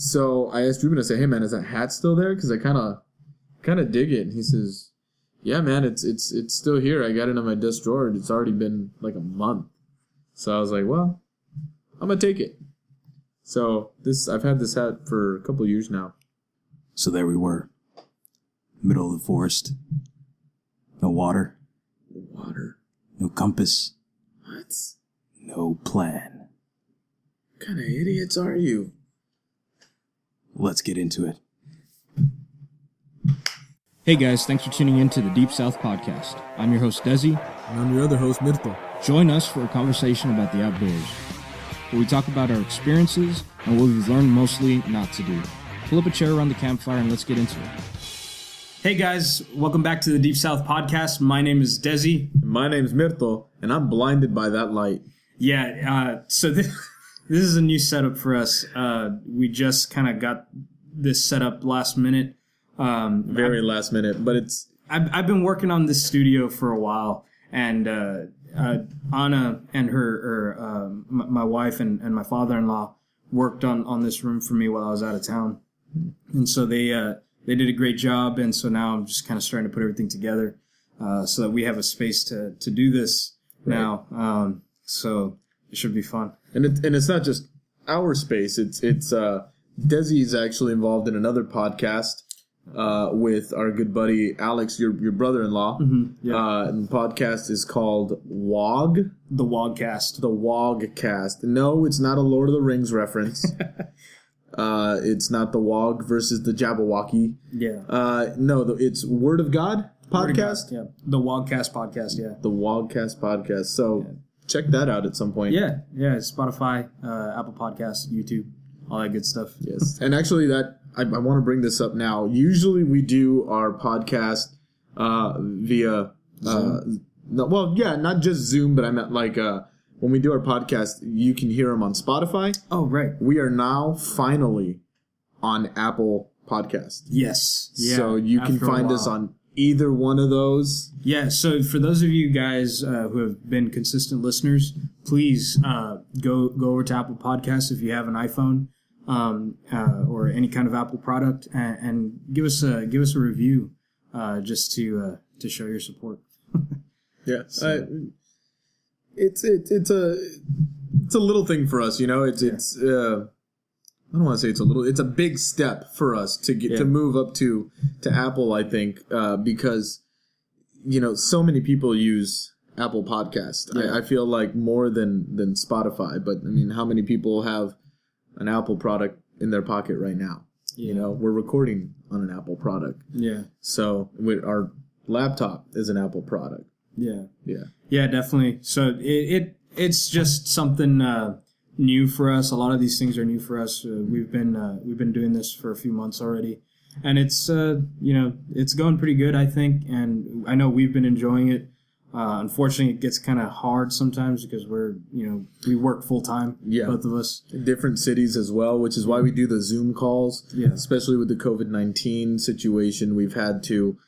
So I asked Ruben, I said, hey, man, is that hat still there? Because I kind of dig it. And he says, yeah, man, it's still here. I got it in my desk drawer. It's already been like a month. So I was like, well, I'm going to take it. So I've had this hat for a couple of years now. So there we were. Middle of the forest. No water. No water. No compass. What? No plan. What kind of idiots are you? Let's get into it. Hey guys, thanks for tuning in to the Deepsouth Podcast. I'm your host, Desi. And I'm your other host, Mirto. Join us for a conversation about the outdoors, where we talk about our experiences and what we've learned mostly not to do. Pull up a chair around the campfire and let's get into it. Hey guys, welcome back to the Deepsouth Podcast. My name is Desi. My name's Mirto, and I'm blinded by that light. Yeah, so this is a new setup for us. We just kind of got this set up last minute. Very last minute, but it's... I've been working on this studio for a while, and Anna and my wife and my father-in-law worked on this room for me while I was out of town. And so they did a great job, and so now I'm just kind of starting to put everything together so that we have a space to do this now. So it should be fun. And it's not just our space. It's Desi's actually involved in another podcast with our good buddy Alex, your brother-in-law. Mm-hmm. Yeah. And the podcast is called WOG. The WOGcast. The WOGcast. No, it's not a Lord of the Rings reference. It's not the WOG versus the Jabberwocky. Yeah. No, it's Word of God podcast. Yeah. The WOGcast podcast. Yeah. The WOGcast podcast. So check that out at some point. Yeah. Spotify, Apple Podcasts, YouTube, all that good stuff. Yes. And actually, I want to bring this up now. Usually, we do our podcast via Zoom? not just Zoom, but I meant like. When we do our podcast, you can hear them on Spotify. Oh, right. We are now finally on Apple Podcast. Yes. Yeah, so you can find us on either one of those. Yeah. So for those of you guys who have been consistent listeners, please go over to Apple Podcasts if you have an iPhone or any kind of Apple product, and give us a review just to show your support. Yeah. So. It's a little thing for us, you know. It's I don't want to say it's a little. It's a big step for us to get to move up to Apple. I think because so many people use Apple Podcast. Yeah. I feel like more than Spotify. But I mean, how many people have an Apple product in their pocket right now? Yeah. We're recording on an Apple product. Yeah. So our laptop is an Apple product. Yeah. Yeah. Yeah, definitely. So it's just something new for us. A lot of these things are new for us. We've been doing this for a few months already, and it's it's going pretty good, I think. And I know we've been enjoying it. Unfortunately, it gets kind of hard sometimes because we work full time. Yeah. Both of us in different cities as well, which is why we do the Zoom calls. Yeah. Especially with the COVID-19 situation, we've had to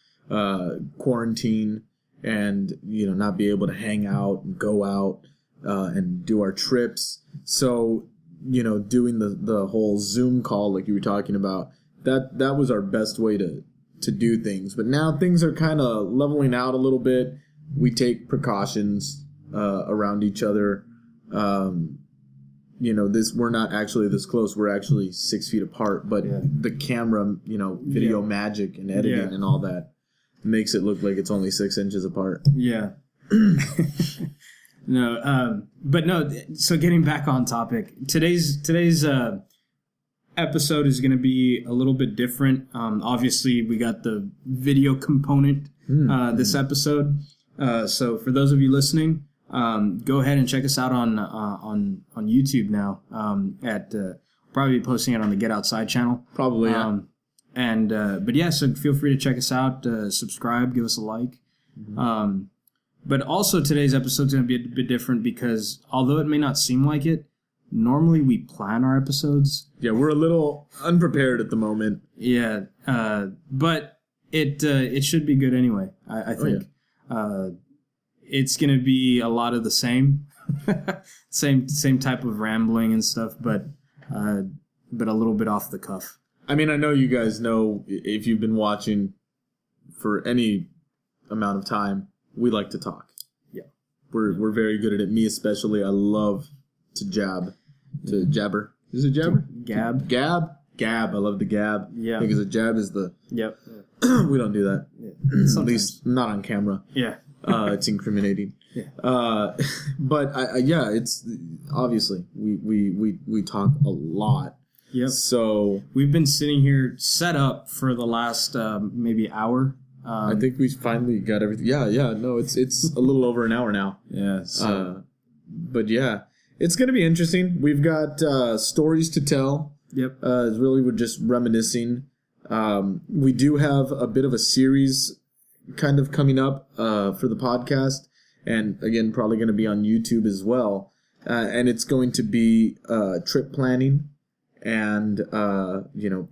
quarantine. And, not be able to hang out and go out and do our trips. So, doing the whole Zoom call like you were talking about, that was our best way to do things. But now things are kind of leveling out a little bit. We take precautions around each other. We're not actually this close. We're actually 6 feet apart. But the camera, video magic and editing and all that makes it look like it's only 6 inches apart. Yeah. But no. So getting back on topic, today's episode is going to be a little bit different. Obviously, we got the video component this episode. So for those of you listening, go ahead and check us out on YouTube now. Probably posting it on the Get Outside channel. Probably. Yeah. So feel free to check us out, subscribe, give us a like. Mm-hmm. But also today's episode is going to be a bit different because although it may not seem like it, normally we plan our episodes. Yeah, we're a little unprepared at the moment. Yeah, but it should be good anyway, I think. Oh, yeah. It's going to be a lot of the same, same type of rambling and stuff, but but a little bit off the cuff. I mean, I know you guys know, if you've been watching for any amount of time, we like to talk. Yeah. We're very good at it. Me especially. I love to jabber. Is it jabber? Gab. Gab. I love the gab. Yeah. Because a jab is the... Yep. We don't do that. Yeah. At least not on camera. Yeah. It's incriminating. Yeah. But it's obviously we talk a lot. Yep. So we've been sitting here set up for the last maybe hour. I think we finally got everything. Yeah. No, it's a little over an hour now. Yeah. So. But yeah, it's gonna be interesting. We've got stories to tell. Yep. Really, we're just reminiscing. We do have a bit of a series kind of coming up for the podcast, and again, probably going to be on YouTube as well. And it's going to be trip planning and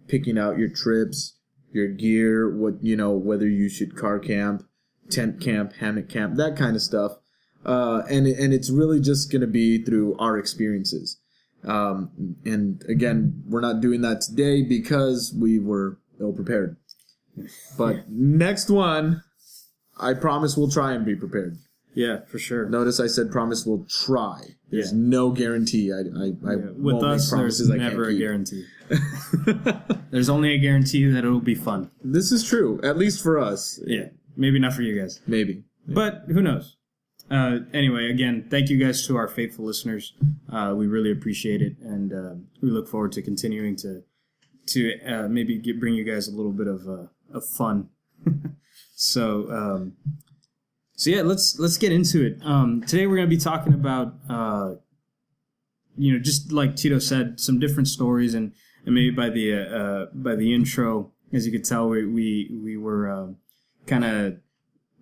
picking out your trips, your gear, whether you should car camp, tent camp, hammock camp, that kind of stuff. And it's really just going to be through our experiences. And again, we're not doing that today because we were ill prepared. But next one, I promise we'll try and be prepared. Yeah, for sure. Notice I said promise we'll try. There's no guarantee. I with won't us, make promises there's I never can't a keep. guarantee. There's only a guarantee that it'll be fun. This is true, at least for us. Yeah, maybe not for you guys. Maybe. But who knows? Anyway, again, thank you guys to our faithful listeners. We really appreciate it, and we look forward to continuing to maybe bring you guys a little bit of fun. So yeah, let's get into it. Today we're going to be talking about just like Tito said, some different stories, and maybe by the intro, as you could tell, we were kind of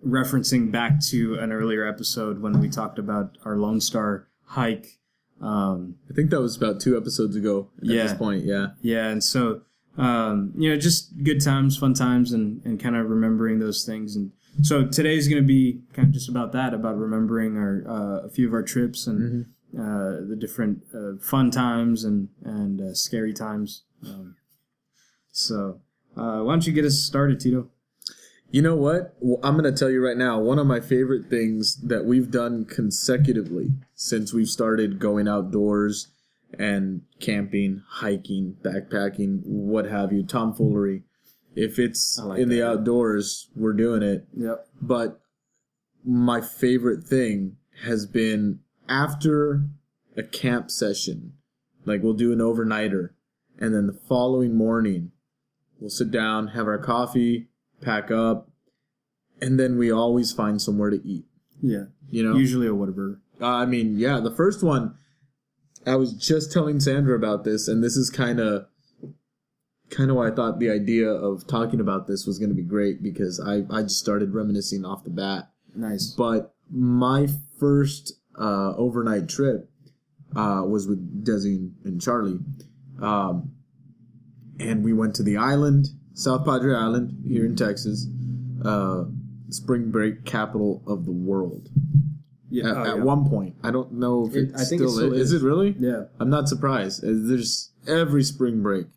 referencing back to an earlier episode when we talked about our Lone Star hike. I think that was about 2 episodes ago at this point, yeah. Yeah, and so, just good times, fun times, and kind of remembering those things. And so today's going to be kind of just about that, about remembering a few of our trips and the different fun times and scary times. So why don't you get us started, Tito? You know what? Well, I'm going to tell you right now, one of my favorite things that we've done consecutively since we've started going outdoors and camping, hiking, backpacking, what have you, tomfoolery. If it's in the outdoors, we're doing it. Yep. But my favorite thing has been after a camp session, like we'll do an overnighter, and then the following morning, we'll sit down, have our coffee, pack up, and then we always find somewhere to eat. Yeah. Usually a Whataburger. The first one, I was just telling Sandra about this, and this is kind of why I thought the idea of talking about this was going to be great, because I just started reminiscing off the bat. Nice. But my first overnight trip was with Desi and Charlie. And we went to the island, South Padre Island, here in Texas, spring break capital of the world. Yeah, at one point. I don't know if I think still is. Is it really? Yeah. I'm not surprised. There's every spring break.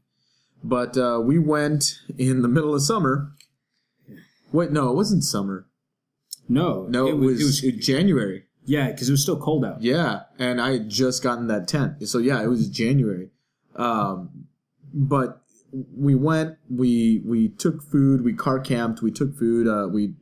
But we went in the middle of summer. Wait, no, it wasn't summer. No, it was January. Yeah, because it was still cold out. Yeah, and I had just gotten that tent. So yeah, it was January. But we went, we took food, we car camped, we took food, we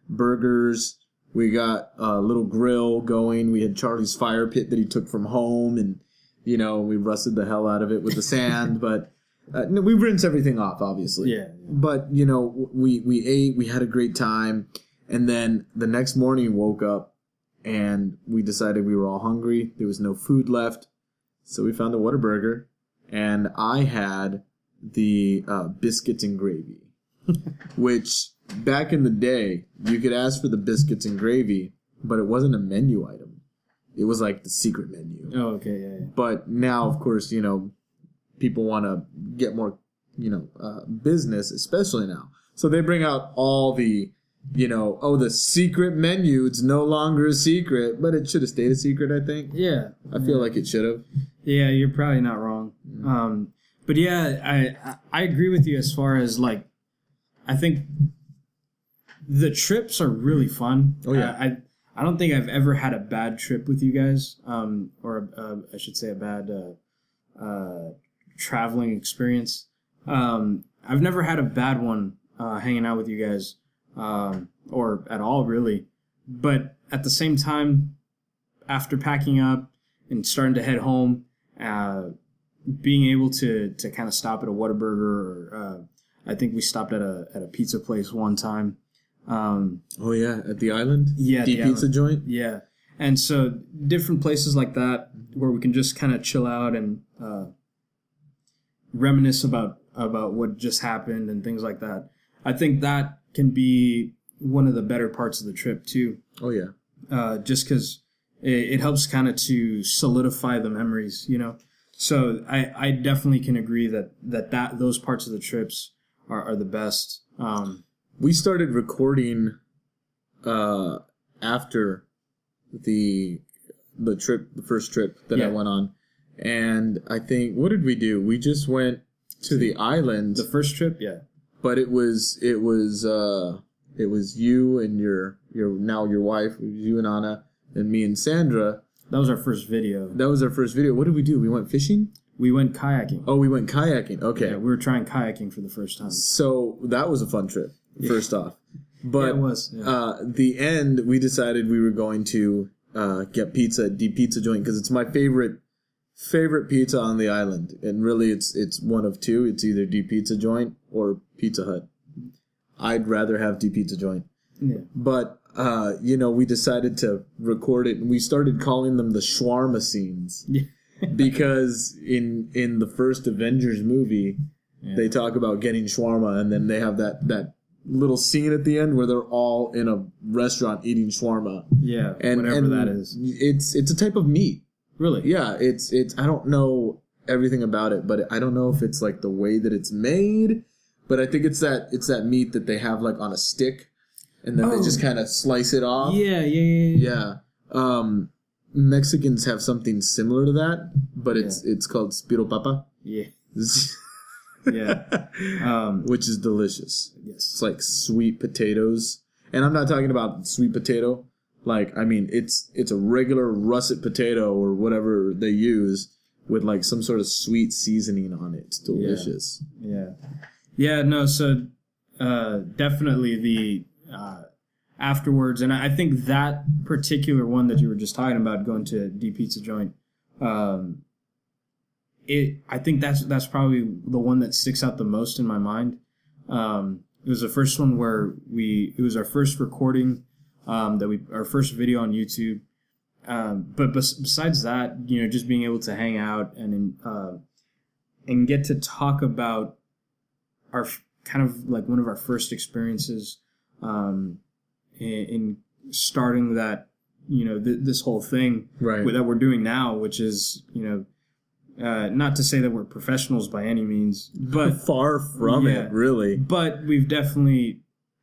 burgers, we got a little grill going, we had Charlie's fire pit that he took from home, and, we rusted the hell out of it with the sand, but we rinsed everything off, obviously. Yeah. But, we ate, we had a great time, and then the next morning woke up, and we decided we were all hungry, there was no food left, so we found a Whataburger, and I had the biscuits and gravy, which back in the day, you could ask for the biscuits and gravy, but it wasn't a menu item. It was like the secret menu. Oh, okay, yeah. But now, of course, people want to get more, business, especially now. So they bring out all the, the secret menu. It's no longer a secret, but it should have stayed a secret, I think. Yeah. I feel like it should have. Yeah, you're probably not wrong. But yeah, I agree with you as far as like, I think the trips are really fun. Oh yeah. I don't think I've ever had a bad trip with you guys, or I should say a bad traveling experience. I've never had a bad one hanging out with you guys, or at all really. But at the same time, after packing up and starting to head home, being able to kind of stop at a Whataburger, or I think we stopped at a pizza place one time. Oh yeah, at the island? Yeah, Deep Pizza joint? Yeah. And so different places like that where we can just kind of chill out and reminisce about what just happened and things like that. I think that can be one of the better parts of the trip too. Oh yeah. Just because it helps kind of to solidify the memories, you know. So I definitely can agree that those parts of the trips are the best. We started recording after the trip, the first trip that I went on, and I think, what did we do? We just went to the island. The first trip, yeah. But it was you and your wife, you and Anna, and me and Sandra. That was our first video. What did we do? We went fishing? We went kayaking. Oh, we went kayaking. Okay. Yeah, we were trying kayaking for the first time. So that was a fun trip, first off. But it was. Yeah. The end, we decided we were going to get pizza at Deep Pizza joint because it's my favorite pizza on the island. And really, it's one of two. It's either Deep Pizza joint or Pizza Hut. I'd rather have Deep Pizza joint. Yeah. But we decided to record it, and we started calling them the shawarma scenes. Yeah. Because in the first Avengers movie, they talk about getting shawarma, and then they have that little scene at the end where they're all in a restaurant eating shawarma. Yeah, and whatever that is. It's a type of meat. Really? Yeah, it's I don't know everything about it, but I don't know if it's like the way that it's made, but I think it's that meat that they have like on a stick, and then they just kind of slice it off. Yeah. Mexicans have something similar to that, but it's called spiro papa. Yeah. Yeah. Which is delicious. Yes. It's like sweet potatoes. And I'm not talking about sweet potato. Like, I mean, it's a regular russet potato or whatever they use with like some sort of sweet seasoning on it. It's delicious. Yeah. Yeah, no, so definitely the afterwards, and I think that particular one that you were just talking about, going to Deep Pizza joint, I think that's probably the one that sticks out the most in my mind. It was the first one where it was our first recording, our first video on YouTube. But besides that, you know, just being able to hang out and get to talk about our kind of like one of our first experiences, in starting that, you know, this whole thing that we're doing now, which is, you know, not to say that we're professionals by any means, but far from it, really. But we've definitely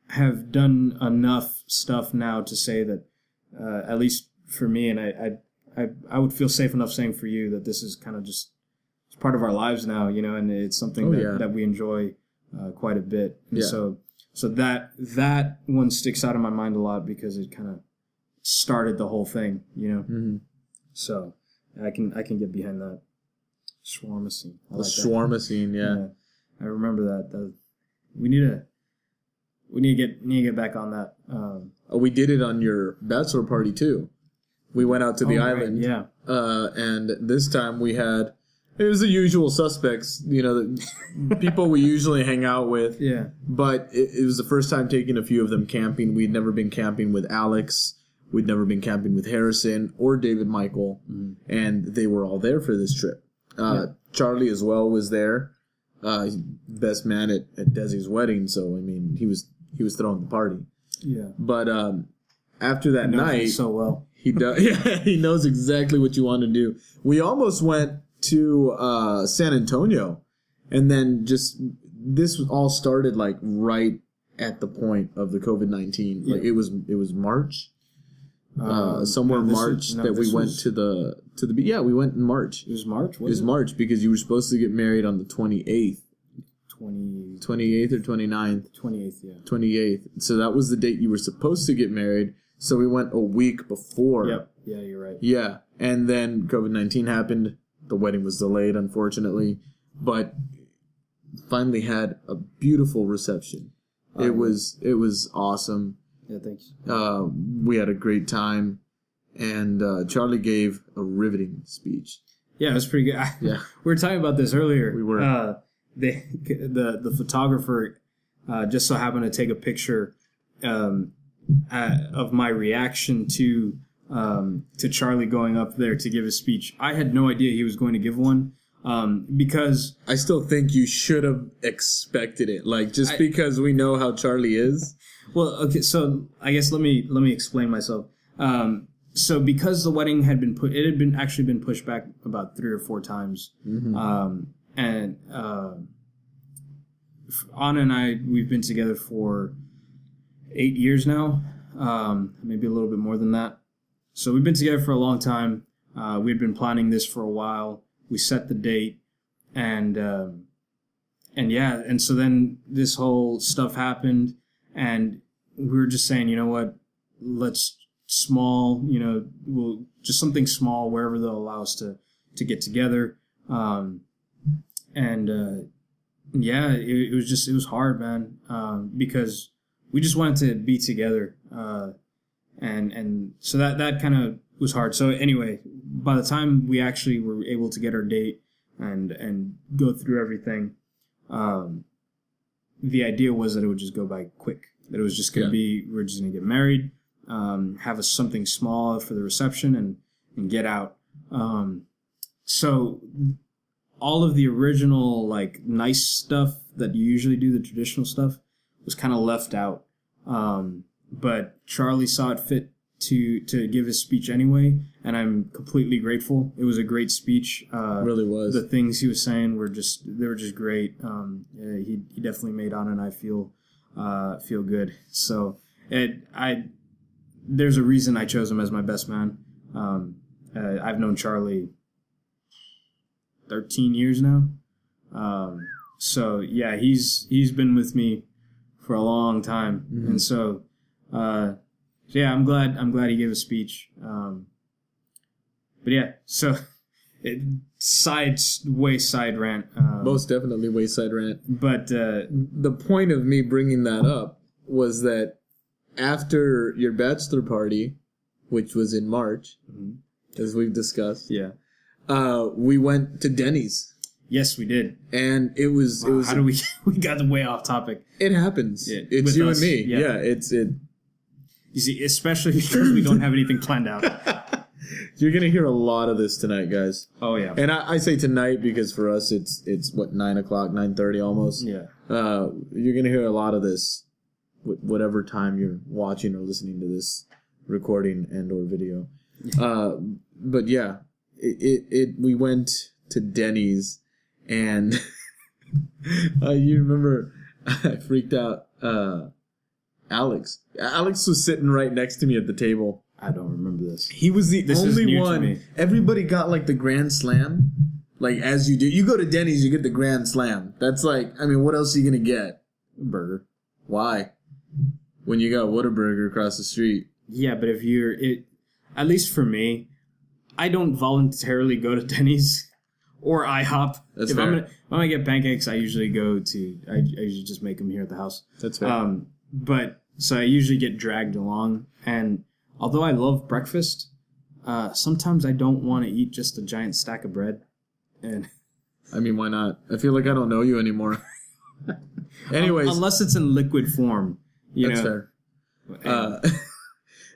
have done enough stuff now to say that, at least for me, and I would feel safe enough saying for you that this is kind of just it's part of our lives now, you know, and it's something that we enjoy quite a bit. And so that one sticks out in my mind a lot because it kind of started the whole thing, you know. Mm-hmm. So I can get behind that shawarma scene. Shawarma scene, yeah. I remember that. We need to get back on that. We did it on your bachelor party too. We went out to the island, and this time it was the usual suspects, you know, the people we usually hang out with. Yeah. But it was the first time taking a few of them camping. We'd never been camping with Alex. We'd never been camping with Harrison or David Michael. Mm-hmm. And they were all there for this trip. Charlie as well was there. Best man at Desi's wedding. So, I mean, he was throwing the party. Yeah. But after that night, so well. He does. Yeah, he knows exactly what you want to do. We almost went to San Antonio, and then this all started like right at the point of the COVID-19. Like it was March, somewhere in March we went to the we went in March. It was March? It was March because you were supposed to get married on the 28th. 28th or 29th? 28th, yeah. 28th. So that was the date you were supposed to get married. So we went a week before. Yep. Yeah, you're right. Yeah. And then COVID-19 happened. The wedding was delayed, unfortunately. But finally had a beautiful reception. It was awesome. Yeah, thanks. We had a great time. And Charlie gave a riveting speech. Yeah, it was pretty good. Yeah. We were talking about this earlier. We were. The photographer just so happened to take a picture of my reaction to Charlie going up there to give a speech. I had no idea he was going to give one because I still think you should have expected it, because we know how Charlie is. Well, okay, so I guess let me explain myself. So because the wedding had been actually been pushed back about 3 or 4 times. Mm-hmm. And Anna and I, we've been together for 8 years now, maybe a little bit more than that. So we've been together for a long time. We'd been planning this for a while. We set the date, and so then this whole stuff happened, and we were just saying, you know what, let's we'll just something small wherever they'll allow us to get together. It was hard, man, because we just wanted to be together, and so that kind of was hard. So anyway, by the time we actually were able to get our date and go through everything, the idea was that it would just go by quick. That it was just going to be, we're just going to get married, have something small for the reception, and get out. So all of the original, nice stuff that you usually do, the traditional stuff, was kind of left out. But Charlie saw it fit to give his speech anyway, and I'm completely grateful. It was a great speech. It really was. The things he was saying were just great. He definitely made Anna and I feel good. So there's a reason I chose him as my best man. I've known Charlie 13 years now. So yeah, he's been with me for a long time. Mm-hmm. And so yeah, I'm glad he gave a speech. But yeah, so side rant. Most definitely wayside rant. But the point of me bringing that up was that after your bachelor party, which was in March, mm-hmm. as we've discussed, we went to Denny's. Yes, we did. And it was how do we got way off topic. It happens. Yeah, it's you and me. Yeah, it's it. You see, especially because we don't have anything planned out. You're going to hear a lot of this tonight, guys. Oh, yeah. And I say tonight because for us it's what, 9 o'clock, 9:30 almost. Yeah. You're going to hear a lot of this whatever time you're watching or listening to this recording and or video. But yeah, we went to Denny's and you remember I freaked out Alex. Alex was sitting right next to me at the table. I don't remember this. He was the only one. Everybody got the Grand Slam. As you do. You go to Denny's, you get the Grand Slam. That's what else are you going to get? A burger. Why? When you got Whataburger across the street. Yeah, but if you're... at least for me, I don't voluntarily go to Denny's or IHOP. That's fair. If I'm going to get pancakes, I usually go to... I usually just make them here at the house. That's fair. So I usually get dragged along, and... Although I love breakfast, sometimes I don't want to eat just a giant stack of bread. And why not? I feel like I don't know you anymore. Anyways. Unless it's in liquid form. That's fair.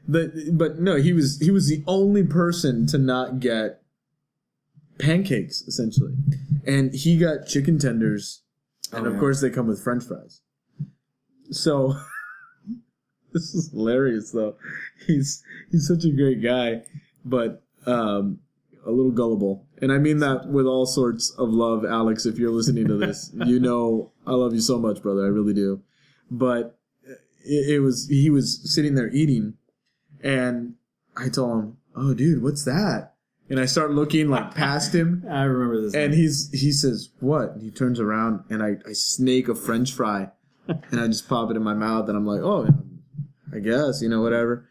But no, he was the only person to not get pancakes, essentially. And he got chicken tenders. And of course they come with French fries. So... This is hilarious, though. He's such a great guy, but a little gullible. And I mean that with all sorts of love, Alex, if you're listening to this. You know I love you so much, brother. I really do. But he was sitting there eating, and I told him, "Oh, dude, what's that?" And I start looking like past him. I remember this. And he says, "What?" And he turns around, and I snake a French fry, and I just pop it in my mouth, and I'm like, "Oh, I guess, whatever."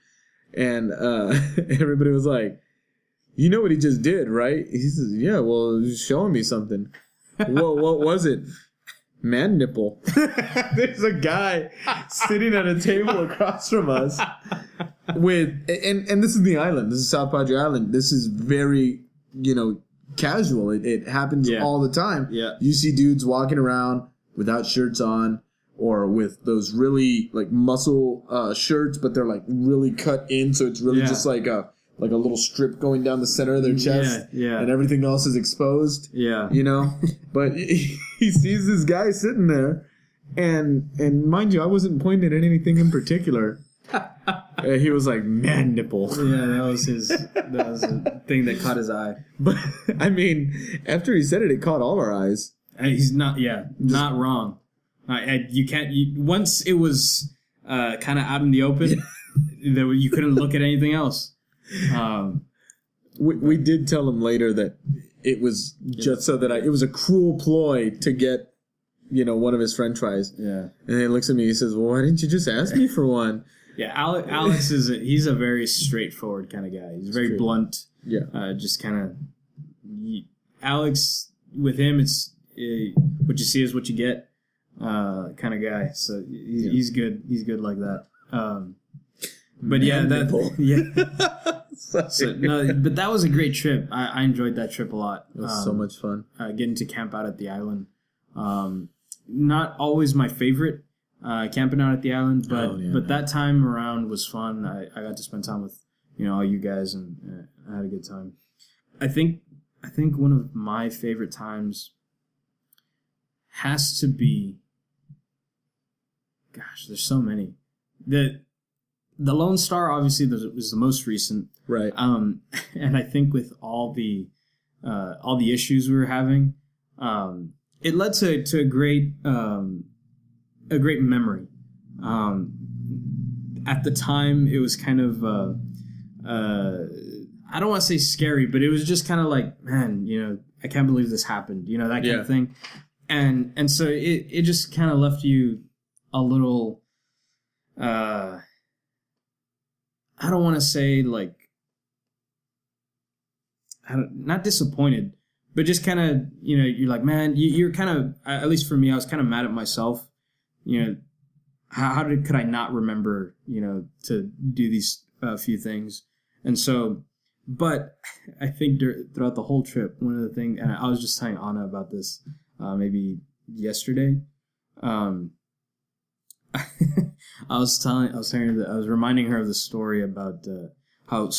And everybody was like, "You know what he just did, right?" He says, "Yeah, well, he was showing me something." What was it? Man nipple. There's a guy sitting at a table across from us with, and this is the island. This is South Padre Island. This is very, casual. It happens all the time. Yeah. You see dudes walking around without shirts on, or with those really like muscle shirts, but they're like really cut in, so it's really just like a little strip going down the center of their chest, and everything else is exposed. Yeah, But he sees this guy sitting there, and mind you, I wasn't pointing at anything in particular. He was like, "Man nipple." Yeah, that was a thing that caught his eye. But I mean, after he said it, it caught all our eyes. He's not wrong. You can't. Once it was kind of out in the open, you couldn't look at anything else. We did tell him later that it was just so that it was a cruel ploy to get, one of his French fries. Yeah. And he looks at me, he says, "Well, why didn't you just ask me for one?" Yeah, Alex he's a very straightforward kind of guy. He's very blunt. Yeah. Just kind of, Alex, with him, it's what you see is what you get kind of guy. So he's good. He's good like that. But but that was a great trip. I enjoyed that trip a lot. It was so much fun. Getting to camp out at the island. Not always my favorite, camping out at the island, but that time around was fun. I got to spend time with all you guys, and I had a good time. I think one of my favorite times has to be, gosh, there's so many. The Lone Star obviously was the most recent, right? And I think with all the issues we were having, it led to a great memory. At the time, it was kind of I don't want to say scary, but it was just kind of like, man, I can't believe this happened, that kind of thing, and so it just kind of left you a little. I don't want to say like, not disappointed, but just kind of, you're like, man, you're kind of, at least for me, I was kind of mad at myself. How could I not remember, to do these few things? And so, but I think throughout the whole trip, one of the things, and I was just telling Anna about this maybe yesterday. I was reminding her of the story about how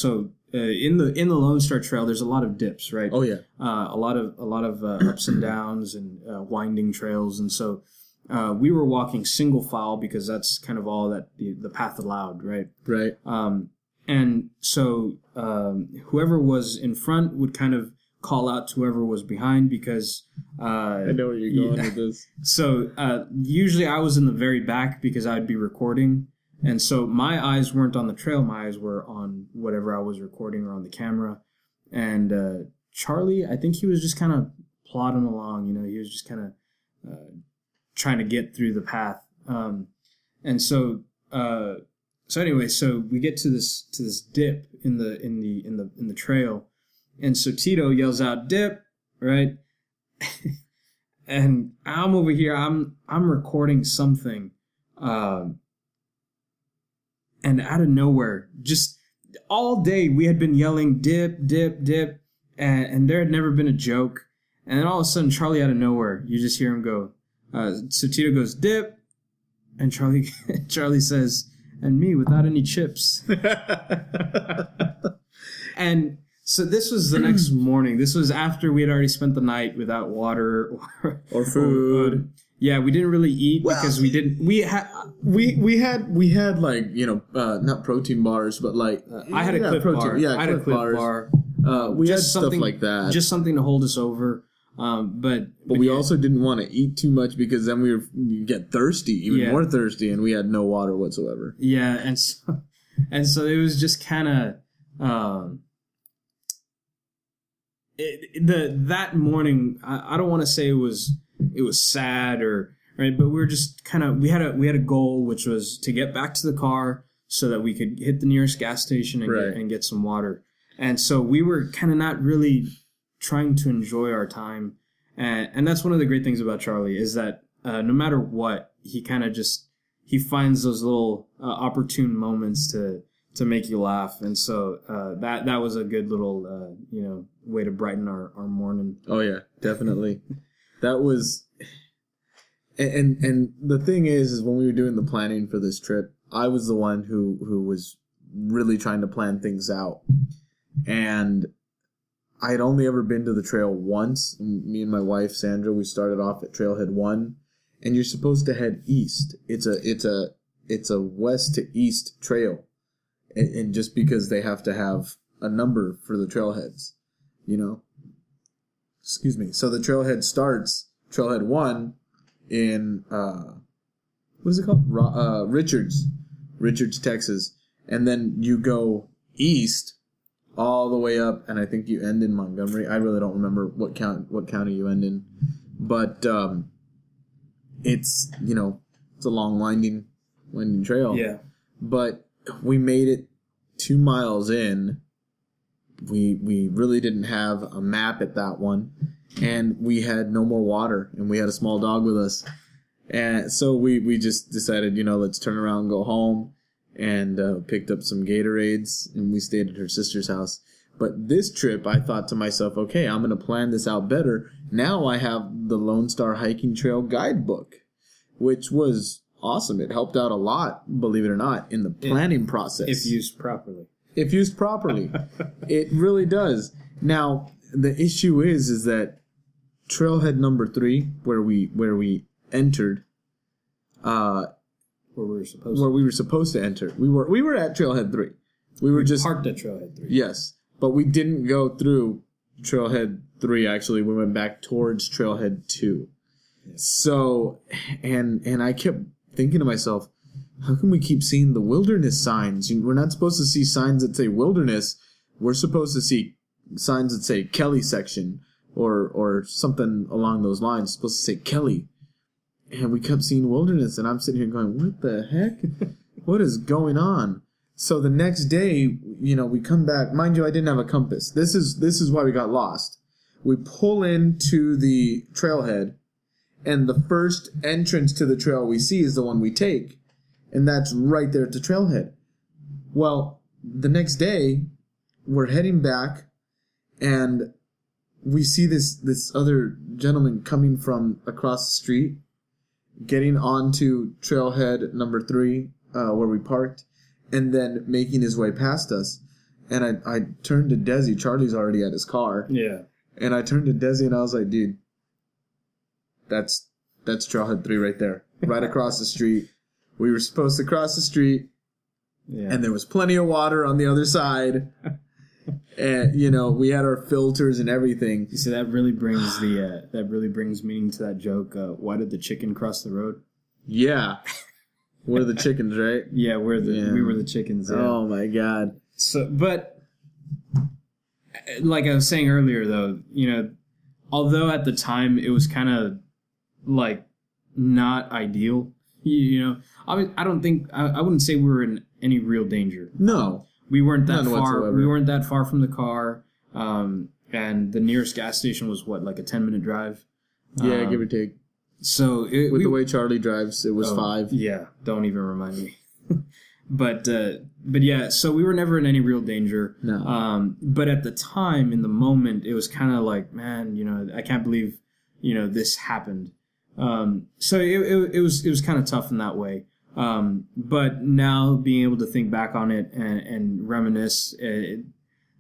in the Lone Star Trail there's a lot of dips, right? Oh yeah, a lot of ups and downs and winding trails, and so we were walking single file because that's kind of all that the path allowed, right? Right. And so whoever was in front would kind of call out to whoever was behind because I know where you're going with this. So usually I was in the very back because I'd be recording, and so my eyes weren't on the trail. My eyes were on whatever I was recording or on the camera. And Charlie, I think he was just kind of plodding along. He was just kind of trying to get through the path. And so anyway, so we get to this dip in the trail. And so Tito yells out, "Dip," right? And I'm over here, I'm recording something. And out of nowhere, just all day we had been yelling, "Dip, dip, dip," and there had never been a joke. And then all of a sudden, Charlie out of nowhere, you just hear him go. So Tito goes, "Dip," and Charlie says, "And me without any chips." And so this was the next morning. This was after we had already spent the night without water or food. Yeah, we didn't really eat because we didn't. We had like not protein bars, but like I had a Cliff bar. Yeah, I had a Cliff bar. We had stuff like that, just something to hold us over. But we also didn't want to eat too much because then you get thirsty, even more thirsty, and we had no water whatsoever. Yeah, and so it was just kind of that morning, I don't want to say it was sad or right, but we were just kind of we had a goal, which was to get back to the car so that we could hit the nearest gas station and get some water. And so we were kind of not really trying to enjoy our time. And that's one of the great things about Charlie is that no matter what, he kind of he finds those little opportune moments to make you laugh. And so that was a good little way to brighten our morning. Oh yeah, definitely. That was, and the thing is when we were doing the planning for this trip, I was the one who was really trying to plan things out. And I had only ever been to the trail once. Me and my wife Sandra, we started off at Trailhead 1, and you're supposed to head east. It's a west to east trail, and just because they have to have a number for the trailheads, Excuse me. So the trailhead starts Trailhead 1 in what is it called? Richards, Texas, and then you go east all the way up, and I think you end in Montgomery. I really don't remember what county you end in, but it's it's a long winding trail. Yeah. But we made it 2 miles in. We really didn't have a map at that one, and we had no more water, and we had a small dog with us, and so we just decided let's turn around and go home. And picked up some Gatorades, and we stayed at her sister's house. But this trip, I thought to myself, okay, I'm going to plan this out better. Now I have the Lone Star Hiking Trail guidebook, which was awesome. It helped out a lot, believe it or not, in the planning process. If used properly. It really does. Now, the issue is that trailhead number 3, where we entered, where we were supposed to enter. We were at Trailhead 3. We were just parked at Trailhead 3. Yes, but we didn't go through Trailhead 3. Actually, we went back towards Trailhead 2. Yes. So, and I kept thinking to myself, how can we keep seeing the wilderness signs? We're not supposed to see signs that say wilderness. We're supposed to see signs that say Kelly section or something along those lines. It's supposed to say Kelly. And we kept seeing wilderness, and I'm sitting here going, what the heck? What is going on? So the next day, we come back. Mind you, I didn't have a compass. This is why we got lost. We pull into the trailhead, and the first entrance to the trail we see is the one we take. And that's right there at the trailhead. Well, the next day, we're heading back, and we see this other gentleman coming from across the street, getting onto trailhead number 3, where we parked, and then making his way past us. And I turned to Desi. Charlie's already at his car. Yeah. And I turned to Desi, and I was like, dude, that's trailhead 3 right there. Right across the street. We were supposed to cross the street, and there was plenty of water on the other side. And we had our filters and everything. You see, that really brings meaning to that joke. Why did the chicken cross the road? Yeah, we're the chickens, right? Yeah, we were the chickens. Yeah. Oh my god! So, but like I was saying earlier, though, although at the time it was kind of like not ideal, I don't think I wouldn't say we were in any real danger. No. We weren't that far. Whatsoever. We weren't that far from the car, and the nearest gas station was like a 10-minute drive. Yeah, give or take. So with the way Charlie drives, it was 5. Yeah, don't even remind me. but yeah, so we were never in any real danger. No. But at the time, in the moment, it was kind of like, man, I can't believe, this happened. So it was kind of tough in that way. But now being able to think back on it and reminisce,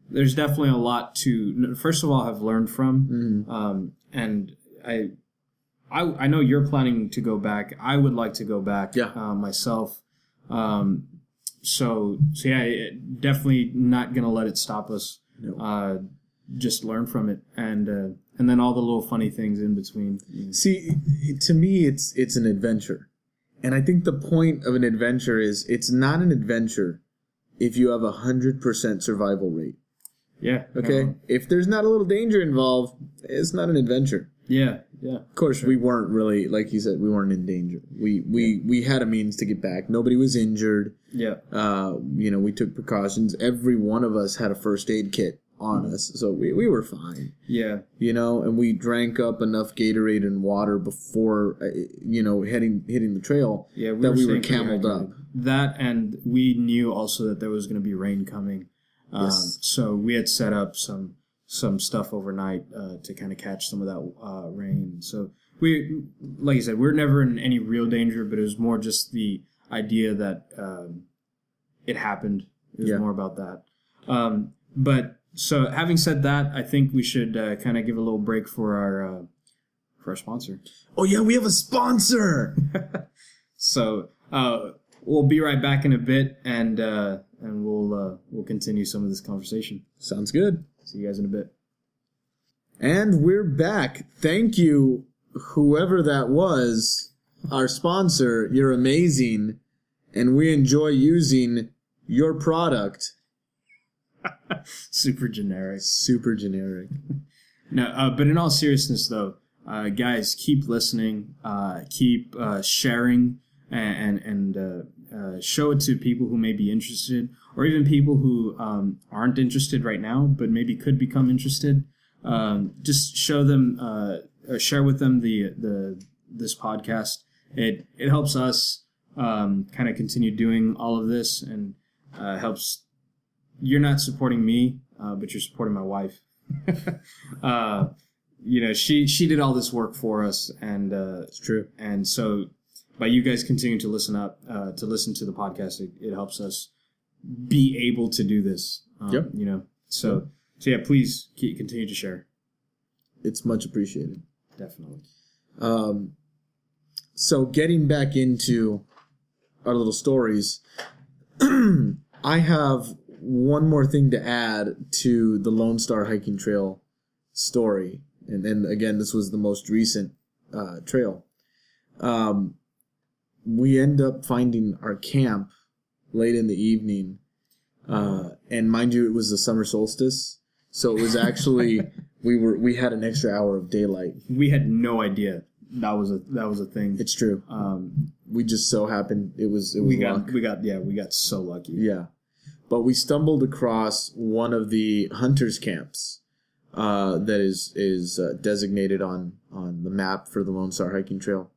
there's definitely a lot to, first of all, have learned from. Mm-hmm. And I know you're planning to go back. I would like to go back myself. So yeah, definitely not going to let it stop us. No. Just learn from it. And then all the little funny things in between. See, to me, it's an adventure. And I think the point of an adventure is it's not an adventure if you have 100% survival rate. Yeah. Okay? No. If there's not a little danger involved, it's not an adventure. Yeah. Yeah. Of course, we weren't really, like you said, we weren't in danger. We had a means to get back. Nobody was injured. Yeah. We took precautions. Every one of us had a first aid kit on us, so we were fine. Yeah. And we drank up enough Gatorade and water before, hitting the trail that we were cameled up. That, and we knew also that there was going to be rain coming. Yes. So we had set up some stuff overnight to kind of catch some of that rain. So we, like you said, we're never in any real danger, but it was more just the idea that it happened. It was more about that. But so having said that, I think we should kind of give a little break for our sponsor. Oh yeah, we have a sponsor. So we'll be right back in a bit, and we'll continue some of this conversation. Sounds good. See you guys in a bit. And we're back. Thank you, whoever that was, our sponsor. You're amazing, and we enjoy using your product. Super generic. Super generic. No, but in all seriousness, though, guys, keep listening, keep sharing, and show it to people who may be interested, or even people who aren't interested right now, but maybe could become interested. Just show them, share with them this podcast. It helps us kind of continue doing all of this, and helps. You're not supporting me, but you're supporting my wife. She did all this work for us, and it's true. And so, by you guys continuing to listen to the podcast, it helps us be able to do this. Yep. So yeah, please continue to share. It's much appreciated. Definitely. So getting back into our little stories, I have one more thing to add to the Lone Star Hiking Trail story. And then again, this was the most recent trail. We end up finding our camp late in the evening. And mind you, it was the summer solstice. So it was actually, we had an extra hour of daylight. We had no idea that was a thing. It's true. We just so happened, it was luck. We got so lucky. Yeah. But we stumbled across one of the hunters' camps that is designated on the map for the Lone Star Hiking Trail.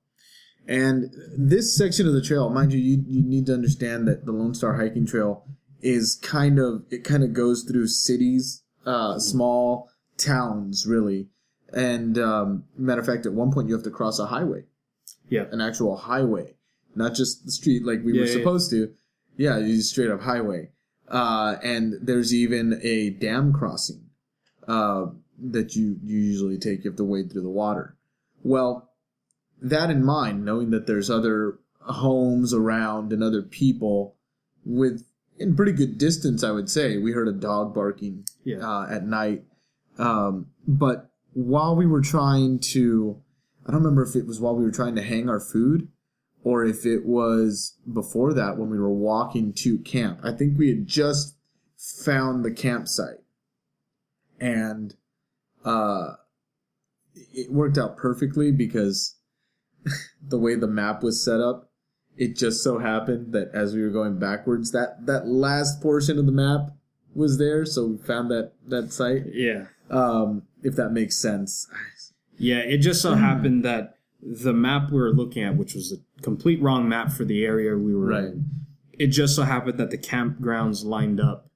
And this section of the trail, mind you, you need to understand that the Lone Star Hiking Trail is kind of goes through cities, small towns, really. And matter of fact, at one point you have to cross a highway. Yeah. An actual highway. Not just the street like we were supposed to. Yeah, you just straight up highway. And there's even a dam crossing that you usually take. You have to wade through the water. Well, that in mind, knowing that there's other homes around and other people in pretty good distance, I would say. We heard a dog barking at night. But while we were trying to, I don't remember if it was while we were trying to hang our food, or if it was before that when we were walking to camp. I think we had just found the campsite. And it worked out perfectly because the way the map was set up, it just so happened that as we were going backwards, that last portion of the map was there, so we found that site. Yeah. If that makes sense. Yeah, it just so happened that the map we were looking at, which was a complete wrong map for the area we were in, it just so happened that the campgrounds lined up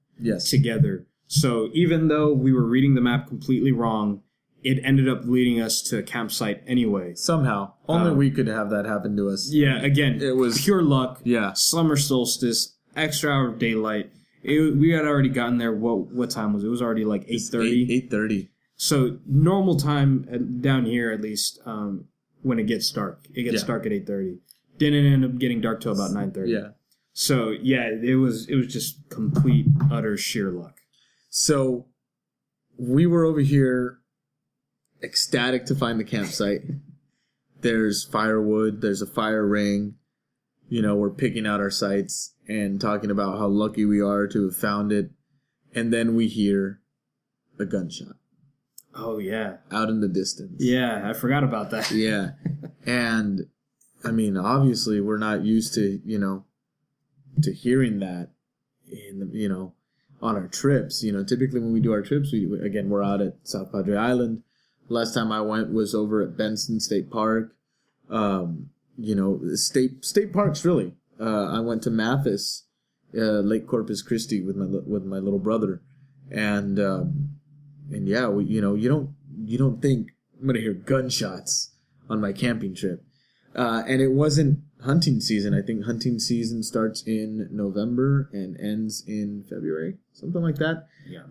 together. So even though we were reading the map completely wrong, it ended up leading us to a campsite anyway. Somehow. Only we could have that happen to us. Yeah, again, it was pure luck. Yeah. Summer solstice, extra hour of daylight. We had already gotten there. What time was it? It was already like 8:30. 8:30. So normal time down here, at least, when it gets dark. It gets dark at 8:30. Didn't end up getting dark till about 9:30. Yeah. So yeah, it was just complete, utter sheer luck. So we were over here ecstatic to find the campsite. There's firewood. There's a fire ring. we're picking out our sites and talking about how lucky we are to have found it. And then we hear a gunshot. Oh, yeah. Out in the distance. Yeah, I forgot about that. Yeah. And, I mean, obviously we're not used to, to hearing that on our trips. Typically when we do our trips, we're out at South Padre Island. Last time I went was over at Benson State Park. State parks, really. I went to Mathis, Lake Corpus Christi with my little brother. And yeah, you don't think I'm going to hear gunshots on my camping trip. And it wasn't hunting season. I think hunting season starts in November and ends in February, something like that. Yeah.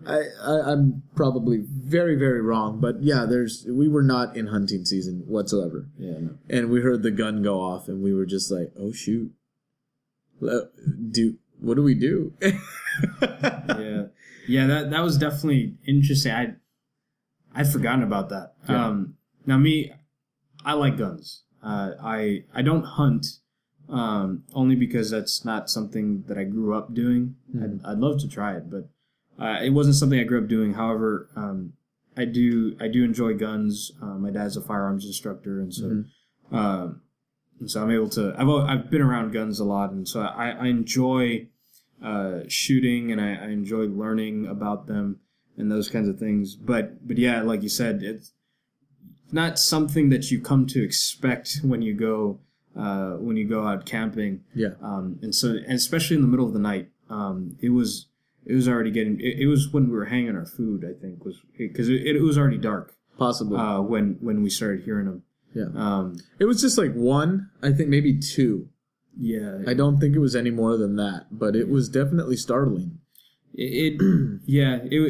I'm probably very, very wrong, but yeah, we were not in hunting season whatsoever. Yeah. No. And we heard the gun go off, and we were just like, "Oh shoot, what do we do?" Yeah. That was definitely interesting. I'd forgotten about that. Yeah. Now me, I like guns. I don't hunt, only because that's not something that I grew up doing. Mm-hmm. I'd love to try it, but it wasn't something I grew up doing. However, I do enjoy guns. My dad's a firearms instructor, and so I'm able to. I've been around guns a lot, and so I enjoy shooting, and I enjoy learning about them and those kinds of things. But yeah, like you said, it's not something that you come to expect when you go out camping. Yeah. And especially in the middle of the night, it was already getting. It was when we were hanging our food, I think, because it was already dark. Possibly. When we started hearing them. Yeah. It was just like one, I think maybe two. Yeah. I don't think it was any more than that, but it was definitely startling. It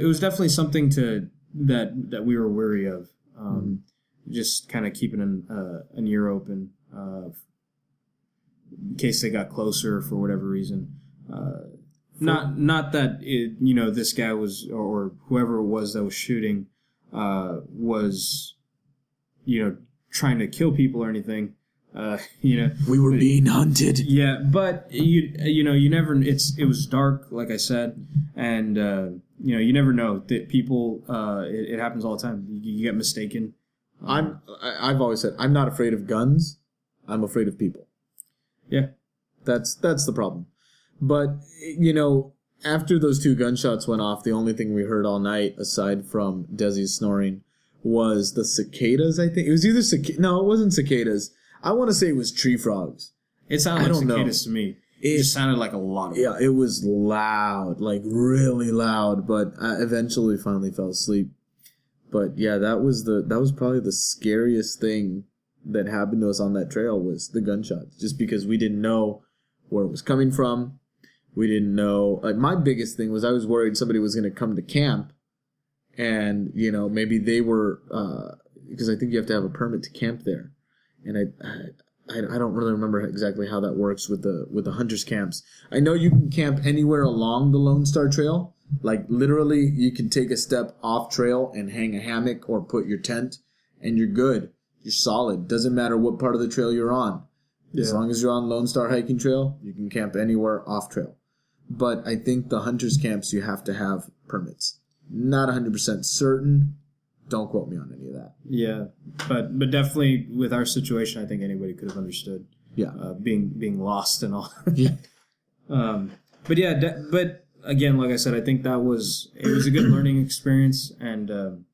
was definitely something that we were wary of. Just kind of keeping an ear open in case they got closer for whatever reason. Not that this guy was, or whoever it was that was shooting was trying to kill people or anything. We were being hunted. Yeah, but you never. It was dark, like I said, and you never know that people. It happens all the time. You get mistaken. I've always said I'm not afraid of guns. I'm afraid of people. Yeah, that's the problem. But after those two gunshots went off, the only thing we heard all night, aside from Desi's snoring, was the cicadas. I think it was either No, it wasn't cicadas. I want to say it was tree frogs. It sounded like cicadas to me. It just sounded like a lot of them. Yeah, it was loud, like really loud. But I eventually finally fell asleep. But yeah, that was probably the scariest thing that happened to us on that trail was the gunshots. Just because we didn't know where it was coming from. We didn't know. Like my biggest thing was I was worried somebody was going to come to camp, and maybe they were because I think you have to have a permit to camp there, and I don't really remember exactly how that works with the hunters camps. I know you can camp anywhere along the Lone Star Trail. Like literally, you can take a step off trail and hang a hammock or put your tent, and you're good. You're solid. Doesn't matter what part of the trail you're on. As long as you're on Lone Star Hiking Trail, you can camp anywhere off trail. But I think the hunters camps you have to have permits. Not 100% certain. Don't quote me on any of that. Yeah, but definitely with our situation, I think anybody could have understood. Yeah, being lost and all. Yeah. But yeah, but again, like I said, I think it was a good learning experience, and 10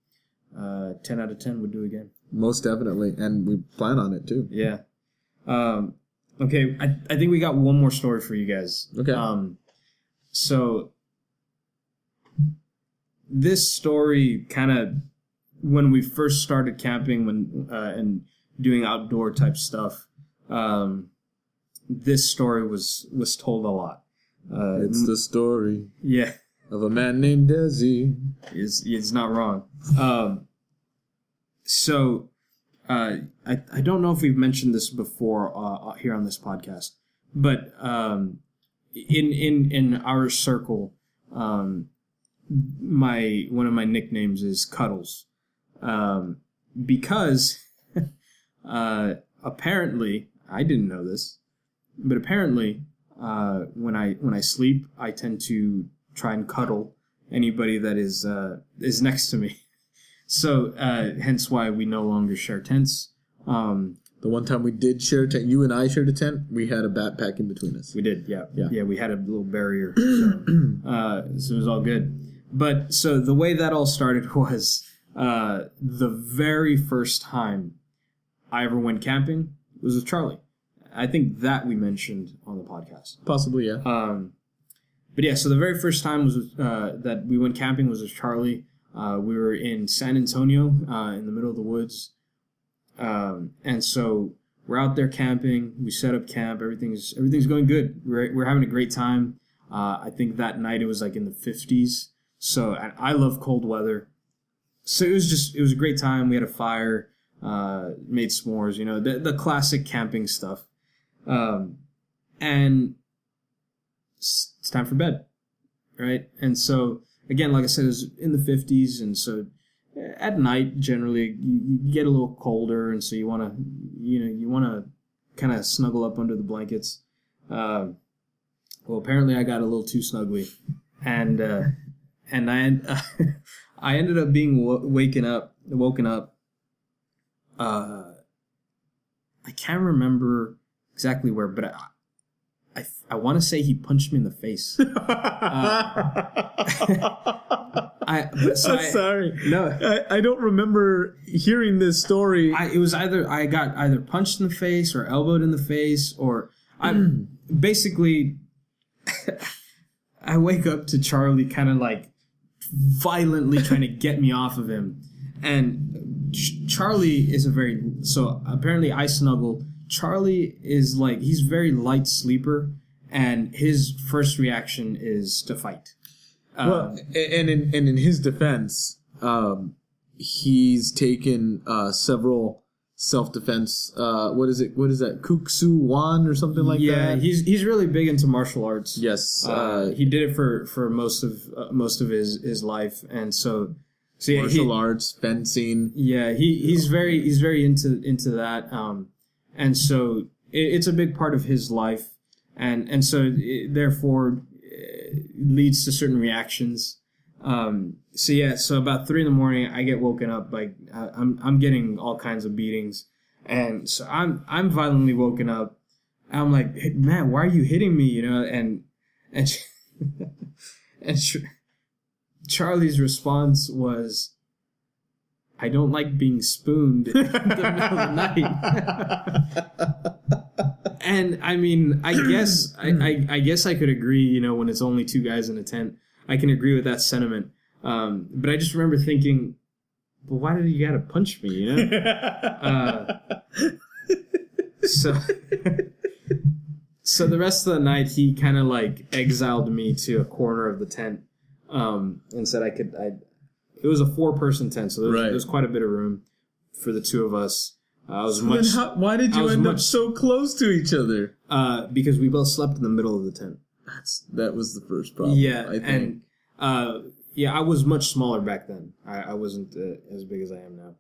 out of 10 would do again. Most definitely, and we plan on it too. Yeah. Okay, I think we got one more story for you guys. Okay. So this story kind of, when we first started camping and doing outdoor type stuff, this story was told a lot. It's the story, yeah, of a man named Desi. It's not wrong. So I don't know if we've mentioned this before here on this podcast, but in our circle, one of my nicknames is Cuddles, because apparently I didn't know this, But apparently, when I sleep, I tend to try and cuddle anybody that is next to me. So hence why we no longer share tents. The one time we did share a tent, you and I shared a tent, we had a backpack in between us. We did, yeah. We had a little barrier, so it was all good. But so the way that all started was the very first time I ever went camping was with Charlie. I think that we mentioned on the podcast. Possibly, yeah. But yeah, so the very first time was that we went camping was with Charlie. We were in San Antonio in the middle of the woods. And so we're out there camping. We set up camp. Everything's going good. We're having a great time. I think that night it was like in the 50s. So I love cold weather. So it was a great time. We had a fire, made s'mores, the classic camping stuff. And it's time for bed, right? And so again, like I said, it was in the 50s, and so at night generally you get a little colder, and so you want to kind of snuggle up under the blankets. Well, apparently I got a little too snuggly, and I ended up being woken up. I can't remember exactly where, but I want to say he punched me in the face. Sorry. No, I don't remember hearing this story. It was I got either punched in the face or elbowed in the face, or basically I wake up to Charlie kind of like violently trying to get me off of him, and Charlie is so apparently I snuggle. Charlie is like, he's very light sleeper, and his first reaction is to fight. Well, and in his defense, he's taken several self-defense. What is that? Kuksu Wan or something like that. Yeah, he's really big into martial arts. Yes, he did it for most of his life, and so martial arts, fencing. Yeah, he's very into that. And so it's a big part of his life, and so therefore leads to certain reactions. So about 3 a.m, I get woken up. Like I'm getting all kinds of beatings, and so I'm violently woken up. I'm like, hey, man, why are you hitting me? And Charlie's response was, I don't like being spooned in the middle of the night. And I mean, I guess I could agree, when it's only 2 guys in a tent, I can agree with that sentiment. But I just remember thinking, well, why did you gotta punch me, So the rest of the night, he kind of like exiled me to a corner of the tent, and said it was a 4-person tent, so there was quite a bit of room for the 2 of us. Why did you end up so close to each other? Because we both slept in the middle of the tent. That was the first problem. Yeah, I think. And I was much smaller back then. I wasn't as big as I am now.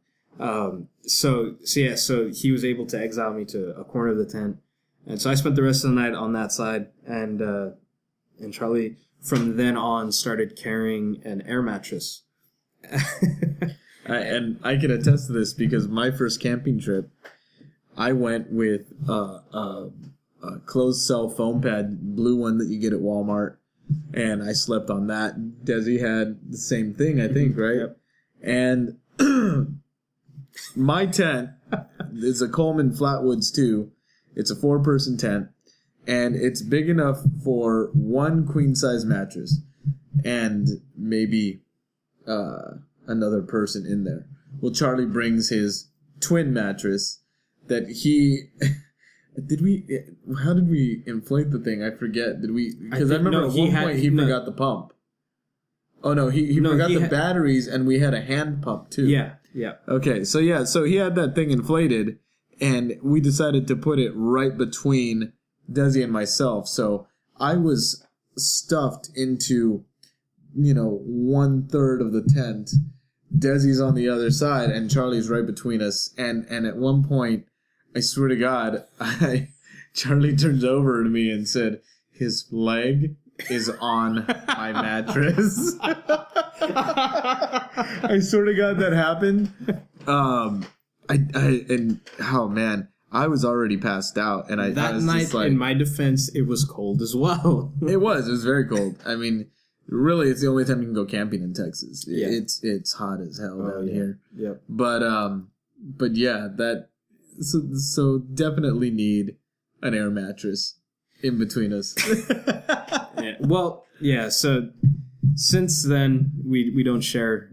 So he was able to exile me to a corner of the tent, and so I spent the rest of the night on that side. And Charlie from then on started carrying an air mattress. And I can attest to this because my first camping trip, I went with a closed cell foam pad, blue one that you get at Walmart, and I slept on that. Desi had the same thing, I think, right? Yep. And my tent is a Coleman Flatwoods 2. It's a 4-person tent, and it's big enough for 1 queen-size mattress and maybe another person in there. Well, Charlie brings his twin mattress that how did we inflate the thing? I forget. Because I remember at one point he forgot the pump. Oh no, he forgot the batteries, and we had a hand pump too. Yeah. Okay, so he had that thing inflated, and we decided to put it right between Desi and myself. So I was stuffed into 1/3 of the tent. Desi's on the other side, and Charlie's right between us. And at one point, I swear to God, Charlie turns over to me and said, his leg is on my mattress. I swear to God that happened. I was already passed out, and I was night, just like, in my defense, it was cold as well. It was very cold. I mean, really, it's the only time you can go camping in Texas. Yeah. It's hot as hell down here. Yep. But yeah, so definitely need an air mattress in between us. Yeah. Well, yeah. So since then, we don't share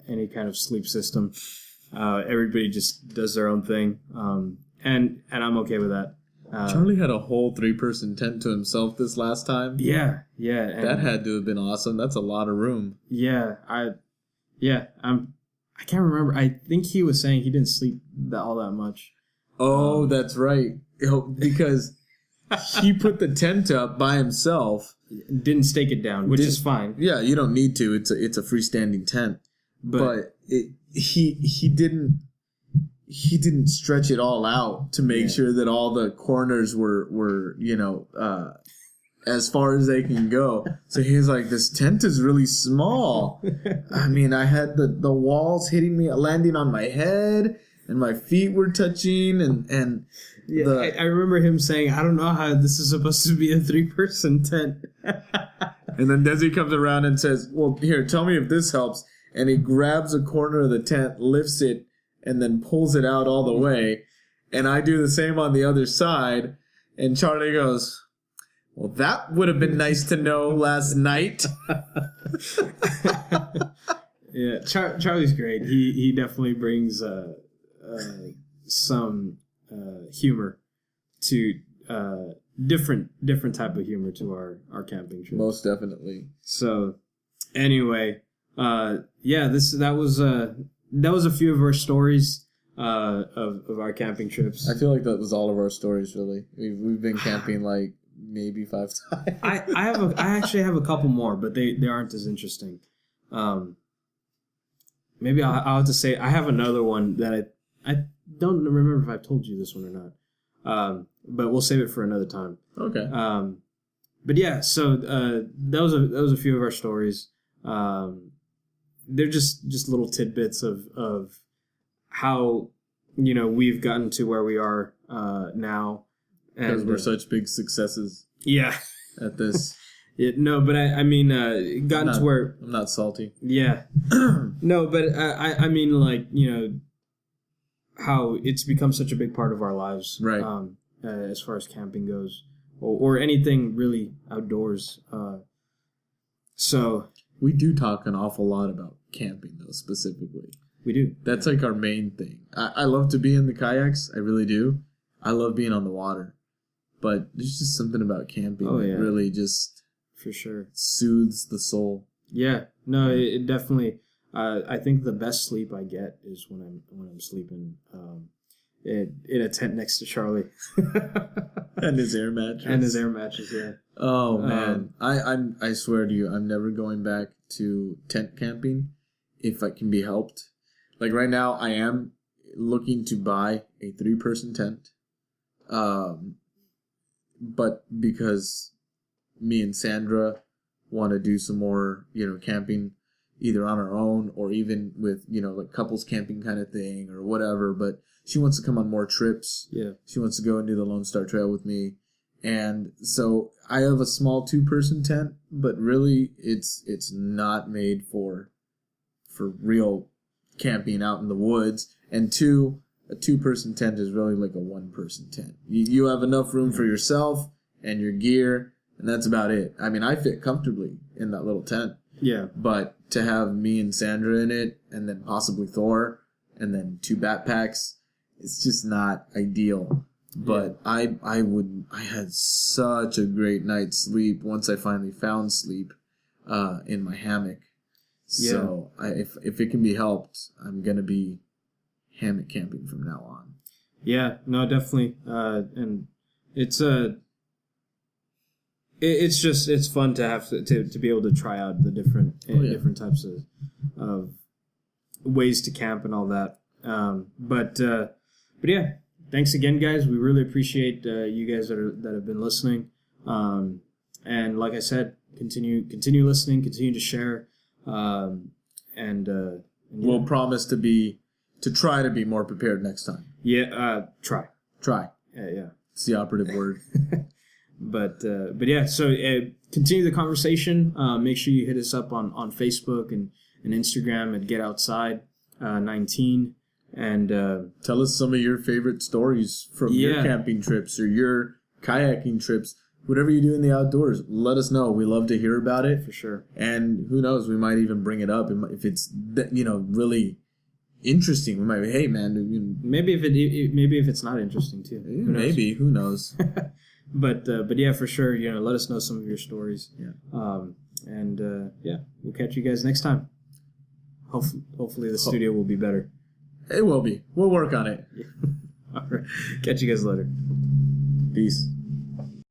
any kind of sleep system. Everybody just does their own thing, and I'm okay with that. Charlie had a whole 3-person tent to himself this last time. Yeah. That had to have been awesome. That's a lot of room. Yeah, I can't remember. I think he was saying he didn't sleep all that much. Oh, that's right. Because he put the tent up by himself. Didn't stake it down, which is fine. Yeah, you don't need to. It's a freestanding tent. But he didn't stretch it all out to make sure that all the corners were as far as they can go. So he was like, this tent is really small. I mean, I had the walls hitting me, landing on my head, and my feet were touching, and I remember him saying, I don't know how this is supposed to be a 3-person tent. And then Desi comes around and says, well, here, tell me if this helps. And he grabs a corner of the tent, lifts it, and then pulls it out all the way. And I do the same on the other side. And Charlie goes, well, that would have been nice to know last night. Yeah, Charlie's great. He definitely brings some humor to different type of humor to our camping trip. Most definitely. So anyway, that was a few of our stories of our camping trips. I feel like that was all of our stories. Really, we've been camping like maybe 5 times. I actually have a couple more, but they aren't as interesting. Maybe I'll have to say I have another one that I don't remember if I've told you this one or not. But we'll save it for another time. Okay. But yeah, so that was a few of our stories. They're just little tidbits of how we've gotten to where we are now, because we're such big successes. Yeah. At this. No, but I mean, gotten to where I'm not salty. Yeah. No, but I mean, like, how it's become such a big part of our lives, right? As far as camping goes, or anything really outdoors. So we do talk an awful lot about camping, though, specifically. We do. That's like our main thing. I love to be in the kayaks. I really do. I love being on the water. But there's just something about camping that really just... For sure. Soothes the soul. Yeah. No, it definitely... I think the best sleep I get is when I'm sleeping in a tent next to Charlie. And his air mattress. Yeah. Oh, man. I swear to you, I'm never going back to tent camping if it can be helped. Like right now, I am looking to buy a 3-person tent. But because me and Sandra want to do some more, camping, either on our own or even with, like couples camping kind of thing or whatever. But she wants to come on more trips. Yeah. She wants to go and do the Lone Star Trail with me. And so I have a small 2-person tent, but really it's not made for real camping out in the woods. And a 2-person tent is really like a 1-person tent. You have enough room for yourself and your gear, and that's about it. I mean, I fit comfortably in that little tent. Yeah. But to have me and Sandra in it, and then possibly Thor, and then 2 backpacks, it's just not ideal. But yeah. I had such a great night's sleep once I finally found sleep in my hammock. Yeah. So if it can be helped, I'm gonna be hammock camping from now on. Yeah, no, definitely. And it's it's fun to have to be able to try out the different types of ways to camp and all that. But yeah, thanks again, guys. We really appreciate you guys that have been listening. And like I said, continue listening, continue to share, we'll promise to try to be more prepared next time. Yeah, try. Yeah, it's the operative word. But yeah, so continue the conversation. Make sure you hit us up on Facebook and Instagram at Get Outside 19, and tell us some of your favorite stories from your camping trips or your kayaking trips. Whatever you do in the outdoors, let us know. We love to hear about it. For sure. And who knows, we might even bring it up if it's really interesting. We might be, hey man, maybe if it's not interesting too. Maybe, who knows? But yeah, for sure. Let us know some of your stories. Yeah. We'll catch you guys next time. Hopefully the studio will be better. It will be. We'll work on it. All right. Catch you guys later. Peace.